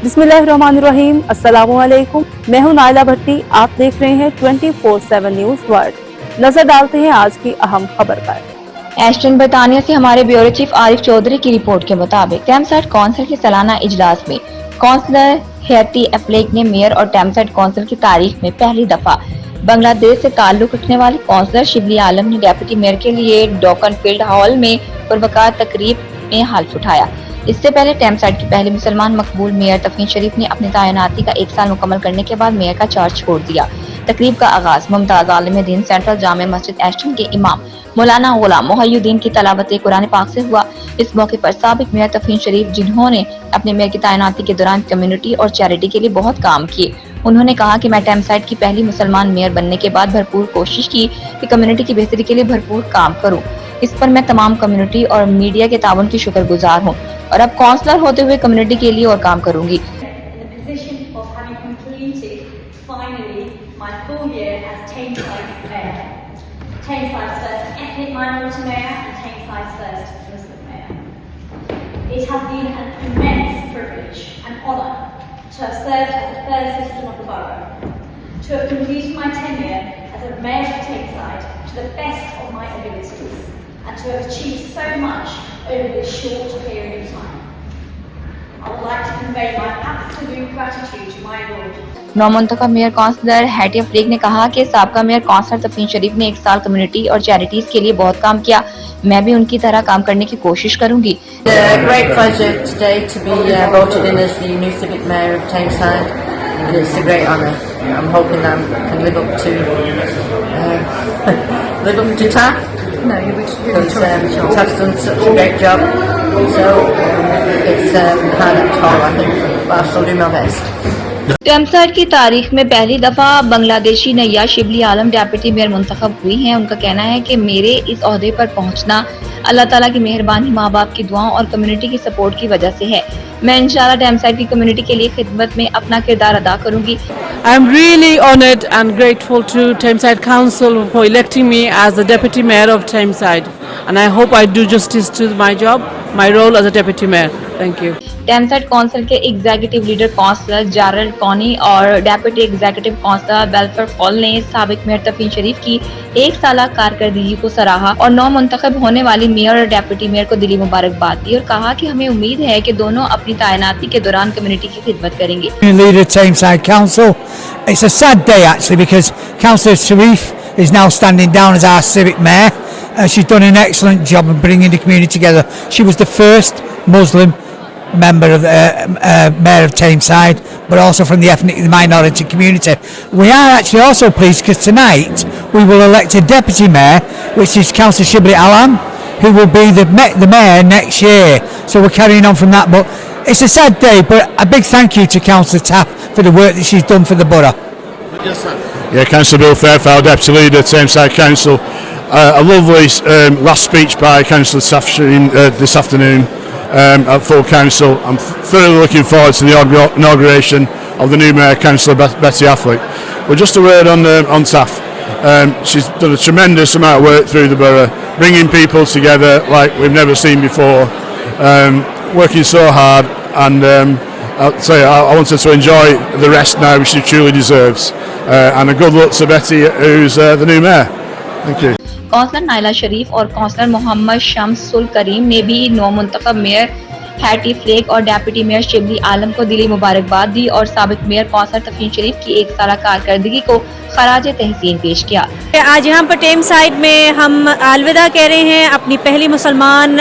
बिस्मिल्लाहिर्रहमानिर्रहीम, अस्सलामुअलैकुम। मैं हूं नाइला भट्टी। आप देख रहे हैं 24/7 न्यूज वर्ल्ड। नजर डालते हैं आज की अहम खबर पर। एस्टन बरतानिया से हमारे ब्यूरो चीफ आरिफ चौधरी की रिपोर्ट के मुताबिक टेमसाइड कौंसिल के सालाना इजलास में कौंसलर हैटी एफ्लेक ने मेयर और टेमसाइड कौंसिल की तारीख में पहली दफा बांग्लादेश से ताल्लुक रखने वाले कौंसलर शिबली आलम ने डेप्यूटी मेयर के लिए डॉकन फील्ड हॉल में पुरवकार तकरीब में हल्फ उठाया। इससे पहले टेमसाइड की पहली मुसलमान मकबूल मेयर तफीन शरीफ ने अपनी तैनाती का 1 साल मुकम्मल करने के बाद मेयर का चार्ज छोड़ दिया। तकरीब का आगाज मुमताज आलिम दीन सेंट्रल जामे मस्जिद एस्टन के इमाम मौलाना गुलाम मोहयुद्दीन की तलावत कुरान पाक से हुआ। इस मौके पर साबिक मेयर तफीन शरीफ, जिन्होंने अपने मेयर की तैनाती के दौरान कम्युनिटी और चैरिटी के लिए बहुत काम किए, उन्होंने कहा कि मैं टेमसाइड की पहली मुसलमान मेयर बनने के बाद भरपूर कोशिश की कि कम्युनिटी की बेहतरी के लिए भरपूर काम करूं। इस पर मैं तमाम कम्युनिटी और मीडिया के ताउन की शुक्रगुजार हूं और अब काउंसलर होते हुए कम्युनिटी के लिए और काम करूंगी। It has been an immense privilege and honour to have served as a third citizen of the borough, to have completed my tenure as a mayor of Tameside to the best of my abilities, and to have achieved so much over this short period of time. I would like to convey my absolute gratitude to my Lord. नौमुंतखब mayor councillor Hattie Affleck ने कहा कि साबका mayor counsellor तफीन शरीफ ने 1 साल community और charities के लिए बहुत काम किया। मैं भी उनकी तरह काम करने की कोशिश करूंगी। Great pleasure today to be voted in as the new civic mayor of Tameside, and it's a great honour. I'm hoping I can live up to TAF. No, because TAF's done such a great job, so it's hard at all, I think, but I'll still do my best. टेमसाइड की तारीख में पहली दफा बांग्लादेशी नैया शिबली आलम deputy mayor मुंतखब हुई हैं। उनका कहना है कि मेरे इस ओहदे पर पहुंचना अल्लाह ताला की मेहरबानी, माँ बाप की दुआओं और कम्युनिटी की सपोर्ट की वजह से है। मैं इंशाल्लाह टेमसाइड की कम्युनिटी के लिए खिदमत में अपना किरदार अदा करूंगी। I am really honoured and grateful to Tameside Council for electing me as the Deputy Mayor of Tameside, and I hope I do justice to my job, my role as a Deputy Mayor. Thank you. Tameside council के executive leader councillor Gerald Cooney और deputy executive councillor वेलफेयर फॉल ने साबिक mayor तफीन शरीफ की 1 साल कारकर्दगी को सराहा और नौ मुंतखब होने वाली मेयर और डेप्यूटी मेयर को दिली मुबारकबाद दी और कहा कि हमें उम्मीद है कि दोनों अपनी तैनाती के दौरान कम्युनिटी की खिदमत करेंगे। Leader of Tameside Council. It's a sad day actually because Councillor Sharif is now standing down as our civic mayor. She's done an excellent job of bringing the community together. She was the first Muslim member of mayor of Tameside, but also from the ethnic minority community. We are actually also pleased because tonight we will elect a deputy mayor, which is Councillor Shibli Alam, who will be the mayor next year. So we're carrying on from that. But it's a sad day, but a big thank you to Councillor Taff for the work that she's done for the borough. Yes, sir. Yeah, Councillor Bill Fairfield, Deputy Leader, Tameside Council. A lovely last speech by Councillor Taff this afternoon. At full council. I'm thoroughly looking forward to the inauguration of the new mayor, Councillor Betty Affleck. Well, just a word on Taff. She's done a tremendous amount of work through the borough, bringing people together like we've never seen before, working so hard, and I'll tell you, I want her to enjoy the rest now, which she truly deserves. And a good luck to Betty, who's the new mayor. Thank you. Councillor Naila Sharif और councillor Mohammed Shamsul Karim ने भी नौ मुंतखब mayor Hattie Affleck और deputy mayor Shibley Alam को दिली मुबारकबाद दी और साबिक मेयर काउंसलर तफीन शरीफ की 1 साल कारकर्दगी को खराज तहसीन पेश किया। आज यहाँ पर टेमसाइड में हम अलविदा कह रहे हैं अपनी पहली मुसलमान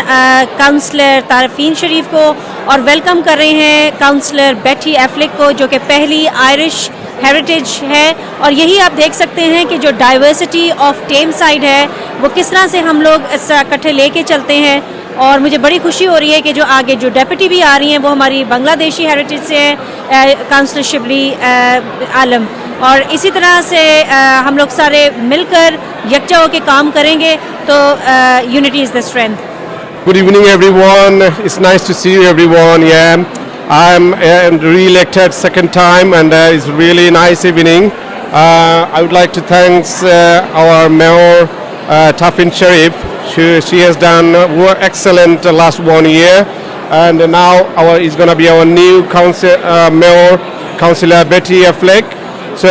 काउंसलर तफीन शरीफ को और वेलकम कर रहे हैं काउंसलर बेटी एफ्लेक को, जो कि पहली आयरिश हेरिटेज है। और यही आप देख सकते हैं कि जो डाइवर्सिटी ऑफ टेमसाइड है वो किस तरह से हम लोग इकट्ठे लेके चलते हैं। और मुझे बड़ी खुशी हो रही है कि जो आगे जो डेप्यूटी भी आ रही हैं वो हमारी बांग्लादेशी हेरिटेज से है, काउंसलर शिबली आलम। और इसी तरह से हम लोग सारे मिलकर यकजा होकर काम करेंगे तो unity is the strength. Good evening everyone, it's nice to see you everyone. Yeah, I'm re-elected second time and it's really nice evening. I would like to thank our mayor Tafin Sharif. She has done excellent last 1 year and now is going to be our new mayor, Councillor Betty Affleck. So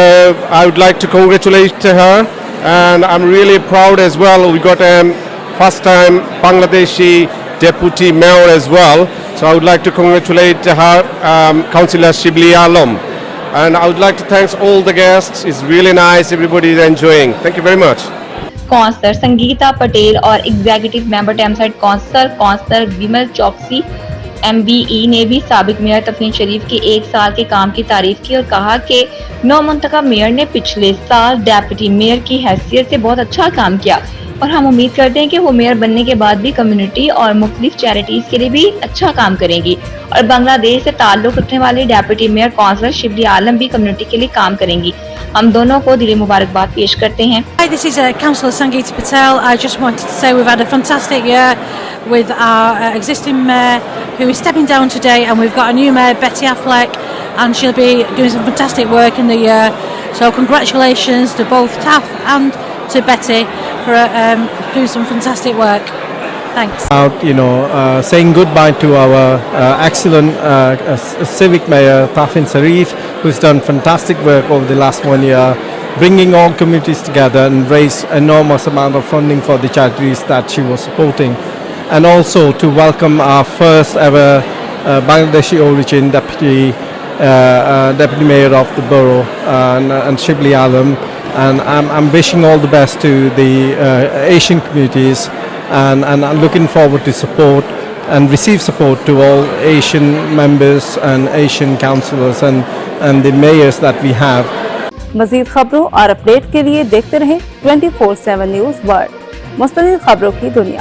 I would like to congratulate her, and I'm really proud as well. We got a first time Bangladeshi deputy mayor as well. So I would like to congratulate her, Councillor Shibli Alam. And I would like to thank all the guests. It's really nice. Everybody is enjoying. Thank you very much. Councillor Sangeeta Patel और executive member Tameside councillor Vimal Chauksi MBE ने भी साबिक mayor तफरीन शरीफ के 1 साल के काम की तारीफ की और कहा कि नौ मुंतखब मेयर ने पिछले साल डेप्यूटी मेयर की हैसियत से बहुत अच्छा काम किया और हम उम्मीद करते हैं कि वो मेयर बनने के बाद भी कम्युनिटी और मुख्तलिफ चैरिटीज के लिए भी अच्छा काम करेंगी और बांग्लादेश से ताल्लुक रखने वाली डेप्यूटी मेयर काउंसलर शिबली आलम भी कम्युनिटी के लिए काम करेंगी। हम दोनों को दिली मुबारकबाद पेश करते हैं। Hi, this is Councillor Sangeeta Patel. I just wanted to say we've had a fantastic year with our existing mayor who is stepping down today, and we've got a new mayor, Betty Affleck, and she'll be doing some fantastic work in the year. So congratulations to both Taff and to Betty for doing some fantastic work. Thanks. Saying goodbye to our excellent civic mayor Tafin Sharif, who's done fantastic work over the last 1 year, bringing all communities together and raised enormous amount of funding for the charities that she was supporting, and also to welcome our first ever Bangladeshi origin deputy mayor of the borough, and Shibli Alam, and I'm wishing all the best to the Asian communities. And I'm looking forward to support and receive support to all Asian members and Asian councillors and the mayors that we have. मज़ीद खबरों और update के लिए देखते रहें 24/7 news world, मुस्तकिल खबरों की दुनिया।